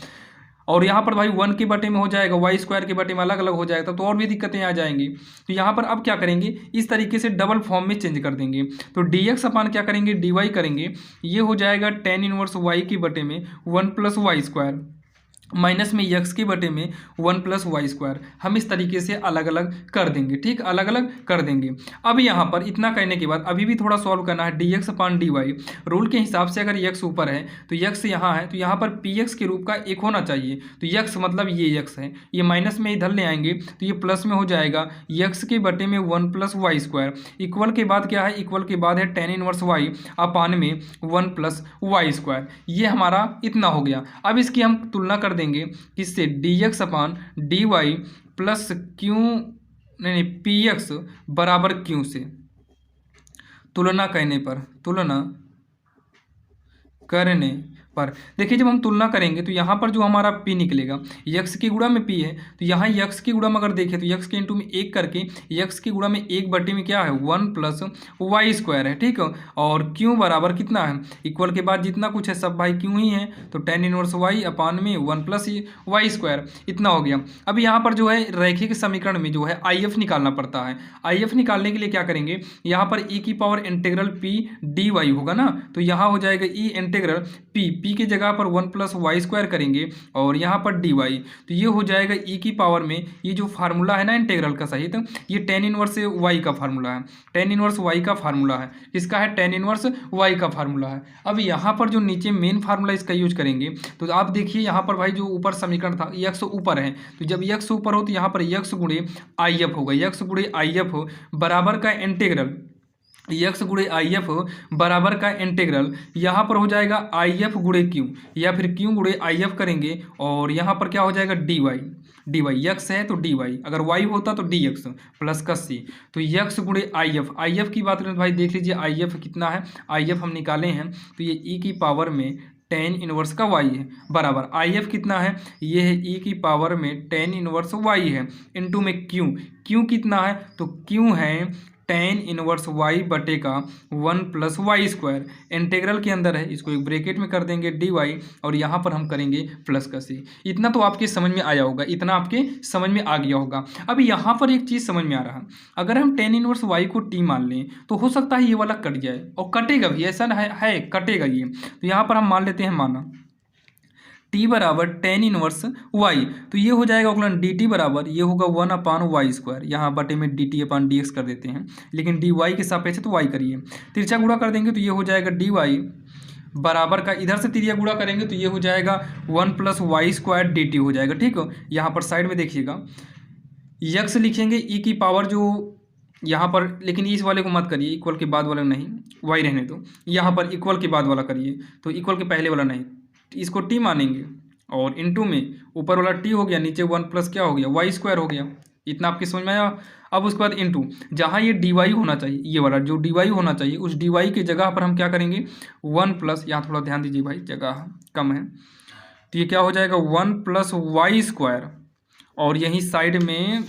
और यहाँ पर भाई 1 के बटे में हो जाएगा, y² के बटे में अलग अलग हो जाएगा, तो और भी दिक्कतें आ जाएंगी। तो यहाँ पर अब क्या करेंगे, इस तरीके से डबल फॉर्म में चेंज कर देंगे। तो dx अपान क्या करेंगे, dy करेंगे, ये हो जाएगा tan इनवर्स y के बटे में 1 + y², माइनस में x के बटे में 1 + y²। हम इस तरीके से अलग अलग कर देंगे, ठीक, अलग अलग कर देंगे। अब यहाँ पर इतना करने के बाद अभी भी थोड़ा सॉल्व करना है। dx अपान dy रूल के हिसाब से अगर x ऊपर है तो x यहाँ है, तो यहाँ पर px के रूप का एक होना चाहिए। तो x मतलब ये x है, ये माइनस में इधर ले आएंगे तो ये प्लस में हो जाएगा, x के बटे में 1 + y²। इक्वल के बाद क्या है, इक्वल के बाद है tan इनवर्स y अपान में 1 + y²। ये हमारा इतना हो गया। अब इसकी हम तुलना कर देंगे किससे, dx अपान dy प्लस q, नहीं px बराबर q से। तुलना करने पर देखिए, जब हम तुलना करेंगे तो यहाँ पर जो हमारा p निकलेगा, x की गुणा में p है, तो यहाँ x की गुणा में अगर देखें तो x के इंटू में 1 करके x की गुणा में 1 बटे में क्या है 1 + y² है, ठीक है। और q बराबर कितना है, इक्वल के बाद जितना कुछ है सब भाई q ही है, तो tan इनवर्स y अपान में 1 + y², इतना हो गया। अब यहाँ पर जो है रैखिक समीकरण में जो है IF निकालना पड़ता है। IF निकालने के लिए क्या करेंगे, यहाँ पर e की पावर इंटीग्रल p dy होगा ना, तो यहाँ हो जाएगा e इंटीग्रल p की जगह पर 1 + y² करेंगे और यहाँ पर dy, तो ये हो जाएगा e की पावर में, ये जो फार्मूला है ना इंटीग्रल का सहित, ये tan इनवर्स y का फार्मूला है, tan इनवर्स y का फार्मूला है। किसका है, tan इनवर्स y का फार्मूला है। अब यहाँ पर जो नीचे मेन फार्मूला इसका यूज करेंगे, तो आप देखिए यहाँ पर भाई जो ऊपर समीकरण था x ऊपर है, तो जब x ऊपर हो तो यहाँ पर x गुणे IF होगा, x गुणे IF बराबर का इंटीग्रल यक्स गुणे आई एफ बराबर का इंटीग्रल यहाँ पर हो जाएगा आई एफ गुणे क्यू, या फिर क्यू गुणे आई एफ करेंगे और यहाँ पर क्या हो जाएगा D Y. D Y X है तो डी वाई, अगर वाई होता तो डी एक्स प्लस का सी। तो यक्स गुणे आई एफ की बात करें तो भाई देख लीजिए आई एफ कितना है, आई एफ हम निकाले हैं तो ये ई की पावर में टेन इनवर्स का वाई है, बराबर आई एफ कितना है, ये है ई की पावर में टेन इनवर्स वाई है, इनटू में क्यू, क्यू कितना है तो क्यू है टेन इनवर्स वाई बटे का one plus Y square. Integral के अंदर है, इसको एक ब्रैकेट में कर देंगे डी वाई और यहाँ पर हम करेंगे प्लस का सी। इतना तो आपके समझ में आया होगा, इतना आपके समझ में आ गया होगा। अब यहाँ पर एक चीज़ समझ में आ रहा है, अगर हम टेन इनवर्स वाई को टी मान लें तो हो सकता है ये वाला कट जाए, और कटेगा भी, ऐसा है कटेगा ये। तो यहाँ पर हम मान लेते हैं माना टी बराबर टेन इनवर्स वाई, तो ये हो जाएगा उकलन डी टी बराबर, ये होगा वन अपान वाई स्क्वायर, यहाँ बटे में D T upon D x कर देते हैं, लेकिन डी वाई के सापेक्ष तो वाई करिए, तिरछा गुणा कर देंगे तो ये हो जाएगा डी वाई बराबर का, इधर से तिरिया गुणा करेंगे तो ये हो जाएगा one plus Y square D T हो जाएगा। ठीक हो, यहाँ पर साइड में देखिएगा यक्स लिखेंगे ई की पावर जो यहाँ पर, लेकिन इस वाले को मत करिए, इक्वल के बाद वाला नहीं, वाई रहने दो, यहाँ पर इक्वल के बाद वाला करिए, तो इक्वल के पहले वाला नहीं, इसको टी मानेंगे और इनटू में ऊपर वाला टी हो गया, नीचे वन प्लस क्या हो गया वाई स्क्वायर हो गया। इतना आपकी समझ में आया। अब उसके बाद इनटू जहाँ ये डी वाई होना चाहिए, ये वाला जो डी वाई होना चाहिए उस डी वाई की जगह पर हम क्या करेंगे वन प्लस, यहाँ थोड़ा ध्यान दीजिए भाई जगह कम है, तो ये क्या हो जाएगा वन प्लस वाई स्क्वायर, और यहीं साइड में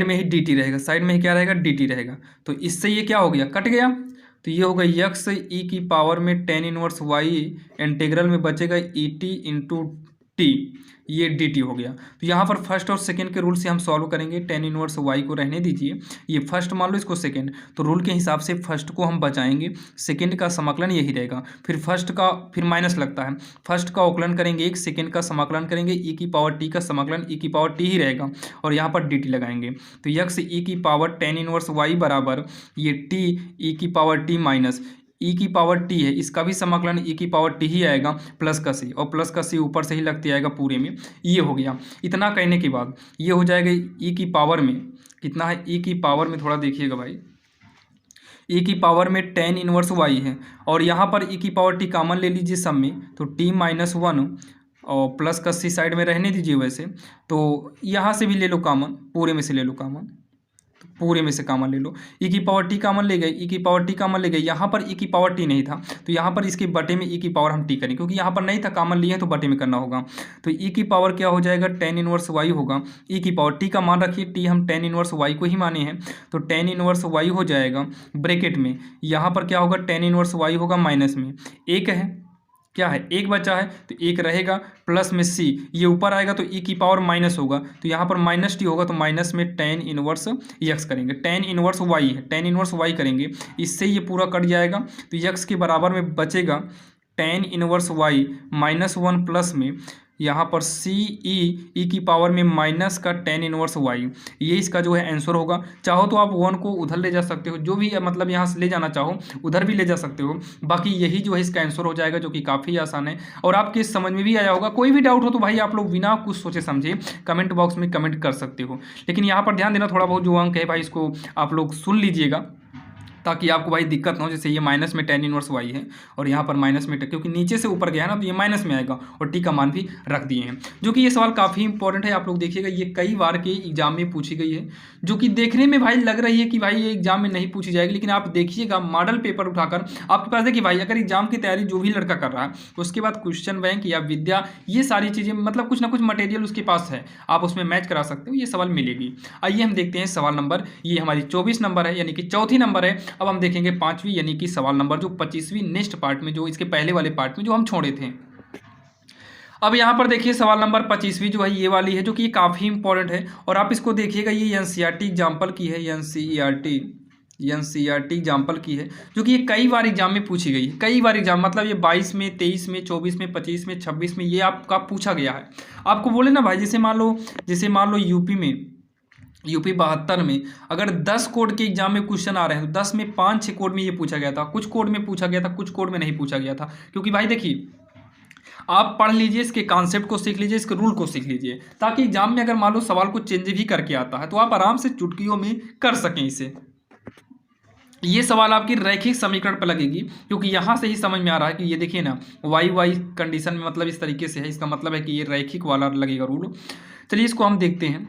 ही डी टी रहेगा, साइड में ही क्या रहेगा डी टी रहेगा। तो इससे ये क्या हो गया कट गया, तो ये होगा यक्स ई की पावर में टेन इनवर्स वाई, इंटीग्रल में बचेगा ई टी इंटू टी, ये डी टी हो गया। तो यहाँ पर फर्स्ट और सेकंड के रूल से हम सॉल्व करेंगे, टेन इनवर्स वाई को रहने दीजिए, ये फर्स्ट मान लो इसको सेकंड, तो रूल के हिसाब से फर्स्ट को हम बचाएंगे, सेकंड का समाकलन यही रहेगा, फिर फर्स्ट का फिर माइनस लगता है, फर्स्ट का अवकलन करेंगे एक, सेकंड का समाकलन करेंगे ई की पावर टी का समाकलन ई की पावर टी ही रहेगा, और यहाँ पर डी टी लगाएंगे। तो यक्स ई की पावर टेन इनवर्स वाई बराबर ये टी ई की पावर टी माइनस ई की पावर टी है, इसका भी समाकलन ई की पावर टी ही आएगा प्लस का सी, और प्लस का सी ऊपर से ही लगते आएगा पूरे में, ये हो गया। इतना कहने के बाद ये हो जाएगा ई की पावर में कितना है, ई की पावर में थोड़ा देखिएगा भाई, ई की पावर में टेन इनवर्स वाई है, और यहाँ पर ई की पावर टी कॉमन ले लीजिए सब में, तो टी माइनस वन और प्लस का सी साइड में रहने दीजिए वैसे, तो यहाँ से भी ले लो कॉमन, पूरे में से ले लो कॉमन, पूरे में से कॉमन ले लो, ई की पावर टी कॉमन ले गए, ई की पावर टी कॉमन ले गए, यहाँ पर ई की पावर टी नहीं था तो यहाँ पर इसके बटे में ई की पावर हम टी करें, क्योंकि यहाँ पर नहीं था कॉमन लिए तो बटे में करना होगा। तो ई की पावर क्या हो जाएगा टेन इनवर्स वाई होगा, ई की पावर टी का मान रखिए, टी हम टेन इनवर्स वाई को ही माने हैं, तो टेन इनवर्स वाई हो जाएगा ब्रैकेट में, यहाँ पर क्या होगा टेन इनवर्स वाई होगा माइनस में, एक है क्या है एक बचा है तो एक रहेगा, प्लस में सी, ये ऊपर आएगा तो ई की पावर माइनस होगा, तो यहाँ पर माइनस टी होगा, तो माइनस में टेन इनवर्स यक्स करेंगे, टेन इनवर्स वाई है, टेन इनवर्स वाई करेंगे, इससे ये पूरा कट जाएगा, तो यक्स के बराबर में बचेगा tan inverse Y minus one plus में यहाँ पर सी ई की पावर में माइनस का टेन इनवर्स वाई, ये इसका जो है आंसर होगा। चाहो तो आप वन को उधर ले जा सकते हो, जो भी मतलब यहाँ से ले जाना चाहो उधर भी ले जा सकते हो, बाकी यही जो है इसका आंसर हो जाएगा, जो कि काफ़ी आसान है और आपके समझ में भी आया होगा। कोई भी डाउट हो तो भाई आप लोग बिना कुछ सोचे समझे कमेंट बॉक्स में कमेंट कर सकते हो, लेकिन यहाँ पर ध्यान देना थोड़ा बहुत जो अंक है भाई इसको आप लोग सुन लीजिएगा, ताकि आपको भाई दिक्कत ना हो। जैसे ये माइनस में टेन इनवर्स वाई है और यहाँ पर माइनस में क्योंकि नीचे से ऊपर गया है ना, तो ये माइनस में आएगा, और टी का मान भी रख दिए हैं, जो कि ये सवाल काफ़ी इंपॉर्टेंट है। आप लोग देखिएगा ये कई बार के एग्जाम में पूछी गई है, जो कि देखने में भाई लग रही है कि भाई ये एग्जाम में नहीं पूछी जाएगी, लेकिन आप देखिएगा मॉडल पेपर उठाकर आपके पास देखिए भाई, अगर एग्जाम की तैयारी जो भी लड़का कर रहा है उसके बाद क्वेश्चन बैंक या विद्या ये सारी चीज़ें मतलब कुछ ना कुछ मटेरियल उसके पास है, आप उसमें मैच करा सकते हो, ये सवाल मिलेगी। आइए हम देखते हैं सवाल नंबर, ये हमारी 24 नंबर है यानी कि चौथी नंबर है। अब हम देखेंगे 5वीं यानी कि सवाल नंबर जो 25वीं नेक्स्ट पार्ट में, जो इसके पहले वाले पार्ट में जो हम छोड़े थे। अब यहाँ पर देखिए सवाल नंबर 25वीं जो है ये वाली है, जो कि ये काफ़ी इंपॉर्टेंट है और आप इसको देखिएगा, ये एनसीईआरटी एग्जाम्पल की है, एनसीईआरटी एग्जाम्पल की है, जो कि ये कई बार एग्जाम में पूछी गई है, कई बार एग्जाम मतलब ये 22 में 23 में 24 में 25 में 26 में ये आपका पूछा गया है। आपको बोले ना भाई, जैसे मान लो यूपी 72 में अगर 10 कोड के एग्जाम में क्वेश्चन आ रहे हैं तो 10 में 5-6 कोड में ये पूछा गया था, कुछ कोड में पूछा गया था, कुछ कोड में नहीं पूछा गया था। क्योंकि भाई देखिए आप पढ़ लीजिए, इसके कॉन्सेप्ट को सीख लीजिए, इसके रूल को सीख लीजिए, ताकि एग्जाम में अगर मान लो सवाल को चेंज भी करके आता है तो आप आराम से चुटकियों में कर सकें इसे। ये सवाल आपकी रैखिक समीकरण पर लगेगी, क्योंकि यहाँ से ही समझ में आ रहा है कि ये देखिए ना वाई वाई कंडीशन में मतलब इस तरीके से है, इसका मतलब है कि ये रैखिक वाला लगेगा रूल। चलिए इसको हम देखते हैं।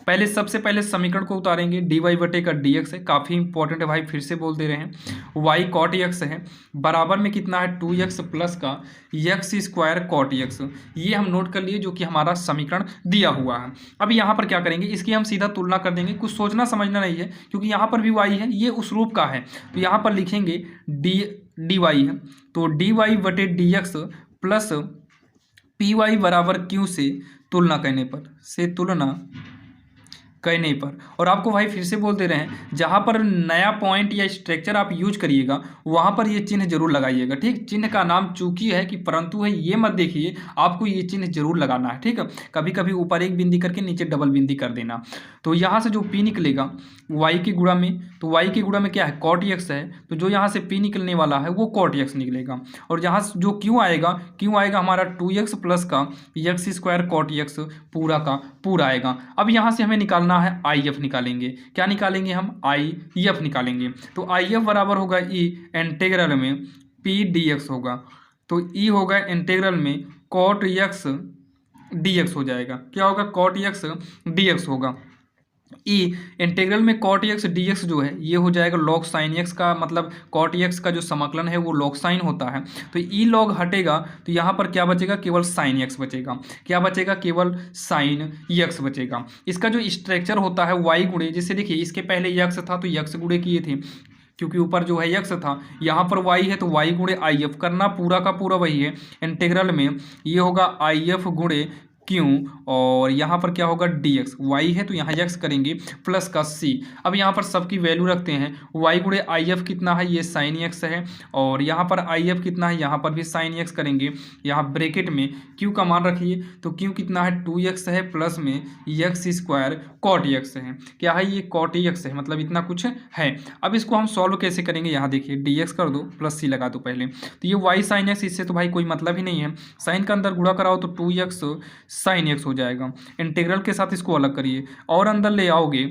पहले सबसे पहले समीकरण को उतारेंगे, डी वाई बटे का डी एक्स है, काफ़ी इंपॉर्टेंट है भाई, फिर से बोल दे रहे हैं। वाई कॉट एक्स है, बराबर में कितना है 2x प्लस का एक्स स्क्वायर कॉट एक्स, ये हम नोट कर लिए जो कि हमारा समीकरण दिया हुआ है। अब यहाँ पर क्या करेंगे, इसकी हम सीधा तुलना कर देंगे, कुछ सोचना समझना नहीं है, क्योंकि यहाँ पर भी वाई है, ये उस रूप का है। तो यहाँ पर लिखेंगे डी वाई है, तो डी वाई बटे D x plus P Y बराबर क्यू से तुलना करने पर, से तुलना करने पर। और आपको भाई फिर से बोल दे रहे हैं, जहाँ पर नया पॉइंट या स्ट्रक्चर आप यूज करिएगा वहाँ पर ये चिन्ह जरूर लगाइएगा, ठीक। चिन्ह का नाम चूकी है कि परंतु है, ये मत देखिए, आपको ये चिन्ह जरूर लगाना है, ठीक है। कभी कभी ऊपर एक बिंदी करके नीचे डबल बिंदी कर देना। तो यहाँ से जो पी निकलेगा वाई के गुणा में, तो वाई के गुणा में क्या है कॉट एक्स है, तो जो यहाँ से पी निकलने वाला है वो कॉट एक्स निकलेगा। और यहाँ से जो क्यू आएगा हमारा 2x प्लस का एक्स स्क्वायर कॉट एक्स पूरा का पूरा आएगा। अब यहाँ से हमें निकालना है आई एफ निकालेंगे, क्या निकालेंगे हम आई एफ निकालेंगे। तो आई एफ बराबर होगा ई इंटीग्रल में पी डी एक्स होगा, तो ई होगा इंटीग्रल में कॉट एक्स डी एक्स हो जाएगा, क्या होगा कॉट एक्स डी एक्स होगा। ई इंटीग्रल में कॉट एक्स डी एक्स जो है ये हो जाएगा लॉग साइन एक्स का, मतलब कॉट एक्स का जो समाकलन है वो लॉग साइन होता है। तो ई लॉग हटेगा तो यहाँ पर क्या बचेगा, केवल साइन एक्स बचेगा, क्या बचेगा केवल साइन एक्स बचेगा। इसका जो स्ट्रक्चर होता है वाई गुणे, जैसे देखिए इसके पहले एक्स था तो एक्स गुणे किए थे, क्योंकि ऊपर जो है एक्स था, यहाँ पर वाई है तो वाई गुणे आई एफ करना, पूरा का पूरा वही है। इंटीग्रल में ये होगा आई एफ गुणे क्यों, और यहाँ पर क्या होगा डी एक्स, वाई है तो यहाँ एक्स करेंगे प्लस का सी। अब यहाँ पर सबकी वैल्यू रखते हैं, वाई गुणे आई एफ कितना है ये साइन एक्स है, और यहाँ पर आई एफ कितना है यहाँ पर भी साइन एक्स करेंगे। यहाँ ब्रैकेट में क्यू का मान रखिए, तो क्यू कितना है 2x है प्लस में एक्स स्क्वायर कॉट एक्स है, क्या है ये कॉट एक्स है, मतलब इतना कुछ है। अब इसको हम सॉल्व कैसे करेंगे, यहाँ देखिए डी एक्स कर दो प्लस सी लगा दो पहले, तो ये वाई साइन एक्स, इससे तो भाई कोई मतलब ही नहीं है, साइन का अंदर गुणा कराओ तो 2x साइन एक्स हो जाएगा। इंटीग्रल के साथ इसको अलग करिए और अंदर ले आओगे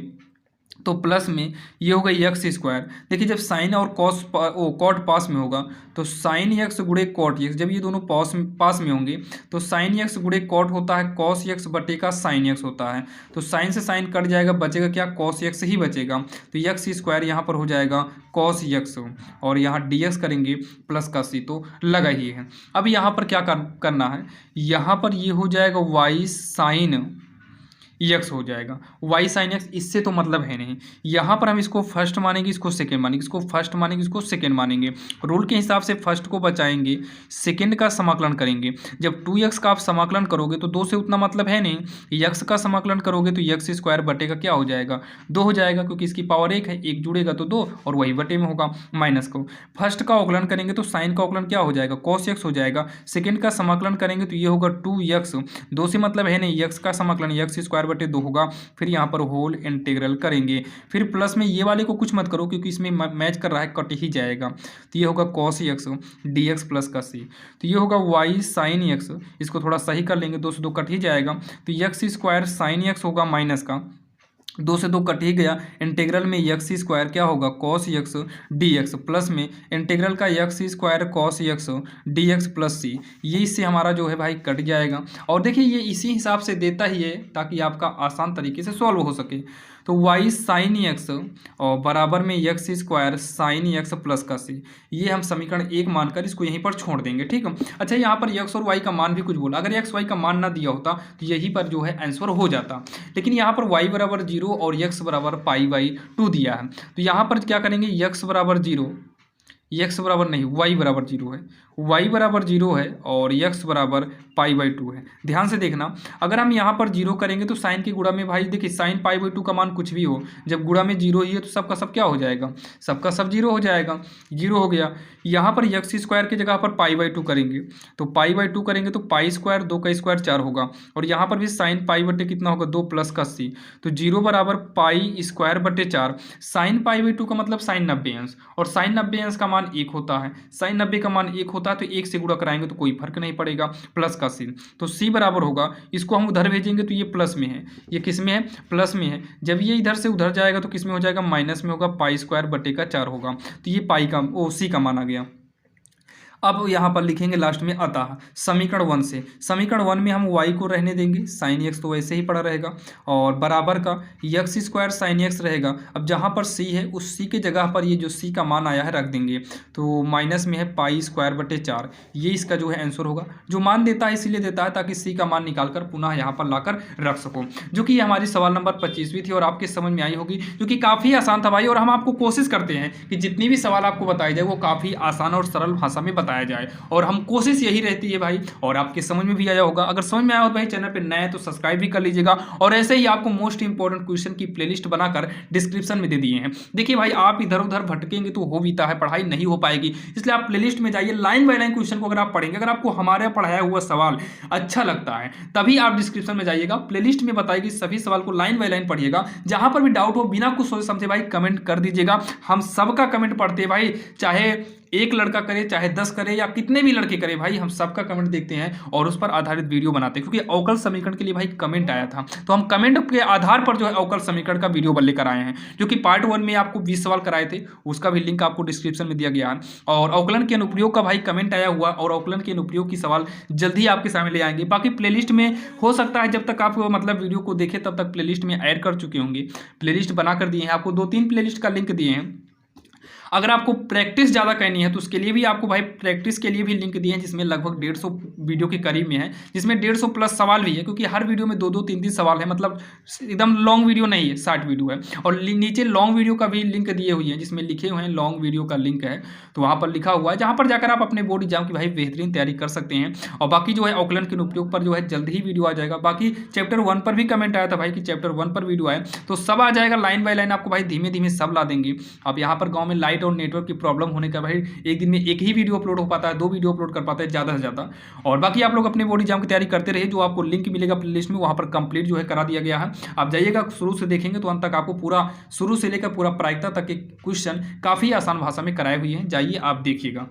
तो प्लस में ये होगा एक्स स्क्वायर। देखिए जब साइन और कॉस कॉट पास में होगा तो साइन एक्स गुणे कॉट एक्स, जब ये दोनों पास में होंगे तो साइन एक्स गुणे कॉट होता है कॉस एक्स बटे का साइन एक्स होता है। तो साइन से साइन कट जाएगा, बचेगा क्या कॉस एक्स ही बचेगा, तो एक्स स्क्वायर यहाँ पर हो जाएगा कॉस एक्स, और यहाँ डी एक्स करेंगे प्लस का सी, तो लगा ही है। अब यहाँ पर क्या करना है, यहाँ पर ये हो जाएगा वाई साइन एक्स हो जाएगा, वाई साइन एक्स, इससे तो मतलब है नहीं। यहाँ पर हम इसको फर्स्ट मानेंगे, इसको सेकेंड मानेंगे, इसको फर्स्ट मानेंगे, इसको सेकेंड मानेंगे। रूल के हिसाब से फर्स्ट को बचाएंगे, सेकेंड का समाकलन करेंगे। जब 2x का आप समाकलन करोगे तो 2 से उतना मतलब है नहीं, x का समाकलन करोगे तो एक्स स्क्वायर बटे का क्या हो जाएगा 2 हो जाएगा, क्योंकि इसकी पावर 1 है, 1 जुड़ेगा तो 2 और वही बटे में होगा माइनस को। फर्स्ट का अवकलन करेंगे तो साइन का अवकलन क्या हो जाएगा कॉस एक्स हो जाएगा। सेकेंड का समाकलन करेंगे तो ये होगा 2x, 2 से मतलब है नहीं, x का समाकलन एक्स स्क्वायर बटे 2 होगा। फिर यहाँ पर होल इंटीग्रल करेंगे, फिर प्लस में ये वाले को कुछ मत करो क्योंकि इसमें मैच कर रहा है, कट ही जाएगा। तो ये होगा cos x d x plus का सी, तो ये होगा वाई साइन एक्स, इसको थोड़ा सही कर लेंगे, 2 से 2 कट ही जाएगा, तो एक्स स्क्वायर साइन एक्स होगा माइनस का 2 से 2 कट ही गया। इंटीग्रल में एक्स स्क्वायर क्या होगा cos x d x plus में इंटीग्रल का x square cos x d x plus c, ये इससे हमारा जो है भाई कट जाएगा। और देखिए ये इसी हिसाब से देता ही है ताकि आपका आसान तरीके से सॉल्व हो सके। तो वाई साइन एक्स और बराबर में x square sine x plus का सी, ये हम समीकरण 1 मानकर इसको यहीं पर छोड़ देंगे, ठीक है। अच्छा यहाँ पर एक्स और वाई का मान भी कुछ बोला, अगर एक्स वाई का मान ना दिया होता तो यहीं पर जो है आंसर हो जाता, लेकिन यहाँ पर वाई बराबर 0 और एक्स बराबर π/2 दिया है। तो यहाँ पर क्या करेंगे एक्स बराबर 0, एक्स बराबर नहीं वाई बराबर 0 है, वाई बराबर 0 है और एक्स बराबर π/2 है। ध्यान से देखना, अगर हम यहाँ पर 0 करेंगे तो साइन के गुणा में भाई देखिए साइन π/2 का मान कुछ भी हो, जब गुणा में 0 ही है तो सबका सब क्या हो जाएगा, सबका सब 0 हो जाएगा, 0 हो गया। यहाँ पर एक्स स्क्वायर की जगह पर π/2 करेंगे तो π/2 करेंगे तो पाई स्क्वायर 2 का स्क्वायर 4 होगा, और यहाँ पर भी साइन π/2 कितना होगा 2 प्लस का सी, तो 0 बराबर पाई स्क्वायर बटे 4। साइन π/2 का मतलब साइन 90 अंश, और साइन 90 अंश का मान मान 1 होता है, साइन 90 का मान 1 होता है, तो 1 से गुणा कराएंगे तो कोई फर्क नहीं पड़ेगा, प्लस का सी। तो सी बराबर होगा, इसको हम उधर भेजेंगे तो ये प्लस में है, ये किस में है, प्लस में है। जब ये इधर से उधर जाएगा तो किस में हो जाएगा, माइनस में होगा, पाई स्क्वायर बटे का 4 होगा। तो ये पाई का सी का मान आ गया। अब यहाँ पर लिखेंगे लास्ट में अतः समीकरण 1 से, समीकरण 1 में हम y को रहने देंगे, साइन x तो वैसे ही पड़ा रहेगा, और बराबर का x स्क्वायर साइन x रहेगा। अब जहाँ पर c है उस c के जगह पर ये जो c का मान आया है रख देंगे, तो माइनस में है पाई स्क्वायर बटे 4, ये इसका जो है आंसर होगा। जो मान देता है इसीलिए देता है ताकि c का मान निकाल कर पुनः यहाँ पर लाकर रख सको, जो कि हमारी सवाल नंबर 25वीं थी और आपके समझ में आई होगी, जो कि काफ़ी आसान था भाई। और हम आपको कोशिश करते हैं कि जितनी भी सवाल आपको बताए जाए वो काफ़ी आसान और सरल भाषा में बताया जाए, और हम कोशिश यही रहती है भाई। और आपके समझ में भी आया होगा, अगर समझ में आया हो तो भाई चैनल पे नए तो सब्सक्राइब भी कर लीजिएगा। और ऐसे ही आपको मोस्ट इंपॉर्टेंट क्वेश्चन की प्लेलिस्ट बनाकर डिस्क्रिप्शन में दे दिए हैं। देखिए भाई, आप इधर उधर भटकेंगे तो हो बीता है, पढ़ाई नहीं हो पाएगी, इसलिए आप प्लेलिस्ट में जाइए, लाइन बाय लाइन क्वेश्चन को अगर आप पढ़ेंगे, अगर आपको हमारे पढ़ाया हुआ सवाल अच्छा लगता है तभी आप डिस्क्रिप्शन में जाइएगा, प्लेलिस्ट में बताएगी सभी सवाल को लाइन बाय लाइन पढ़िएगा। जहां पर भी डाउट हो बिना कुछ सोचे समझे भाई कमेंट कर दीजिएगा, हम सबका कमेंट पढ़ते हैं भाई, चाहे एक लड़का करे, चाहे 10 करे, या कितने भी लड़के करे भाई, हम सबका कमेंट देखते हैं और उस पर आधारित वीडियो बनाते हैं। क्योंकि अवकल समीकरण के लिए भाई कमेंट आया था, तो हम कमेंट के आधार पर जो है अवकल समीकरण का वीडियो लेकर आए हैं, जो कि पार्ट 1 में आपको 20 सवाल कराए थे, उसका भी लिंक आपको डिस्क्रिप्शन में दिया गया है। और अवकलन के अनुप्रयोग का भाई कमेंट आया हुआ, और अवकलन के अनुप्रयोग की सवाल जल्द ही आपके सामने ले आएंगे। बाकी प्लेलिस्ट में हो सकता है जब तक आप मतलब वीडियो को देखें तब तक प्लेलिस्ट में ऐड कर चुके होंगे, प्लेलिस्ट बनाकर दिए हैं आपको, 2-3 प्लेलिस्ट का लिंक दिए हैं। अगर आपको प्रैक्टिस ज़्यादा करनी है तो उसके लिए भी आपको भाई प्रैक्टिस के लिए भी लिंक दिए हैं, जिसमें लगभग 150 वीडियो के करीब में है, जिसमें 150 प्लस सवाल भी है, क्योंकि हर वीडियो में 2-2, 3-3 सवाल है, मतलब एकदम लॉन्ग वीडियो नहीं है, शॉर्ट वीडियो है। और नीचे लॉन्ग वीडियो का भी लिंक दिए हुए हैं, जिसमें लिखे हुए हैं लॉन्ग वीडियो का लिंक है, तो वहाँ पर लिखा हुआ है, जहाँ पर जाकर आप अपने बोर्ड एग्जाम की भाई बेहतरीन तैयारी कर सकते हैं। और बाकी जो है अवकलन के उपयोग पर जो है जल्द ही वीडियो आ जाएगा। बाकी चैप्टर 1 पर भी कमेंट आया था भाई कि चैप्टर 1 पर वीडियो आए, तो सब आ जाएगा लाइन बाय लाइन, आपको भाई धीमे धीमे सब ला देंगे। अब यहाँ पर गाँव में लाइट और नेटवर्क की प्रॉब्लम होने का भाई एक दिन में एक ही वीडियो अपलोड हो पाता है, 2 वीडियो अपलोड कर पाते हैं ज़्यादा से ज़्यादा। और बाकी आप लोग अपने बोर्ड एग्जाम की तैयारी करते रहिए, जो आपको लिंक मिलेगा प्लेलिस्ट में, वहाँ पर कंप्लीट जो है करा दिया गया है। आप जाइएगा, शुरू से देखेंगे तो अंत तक आपको पूरा शुरू से लेकर पूरा प्रायिकता तक के क्वेश्चन काफ़ी आसान भाषा में कराए हुए हैं, जाइए आप देखिएगा।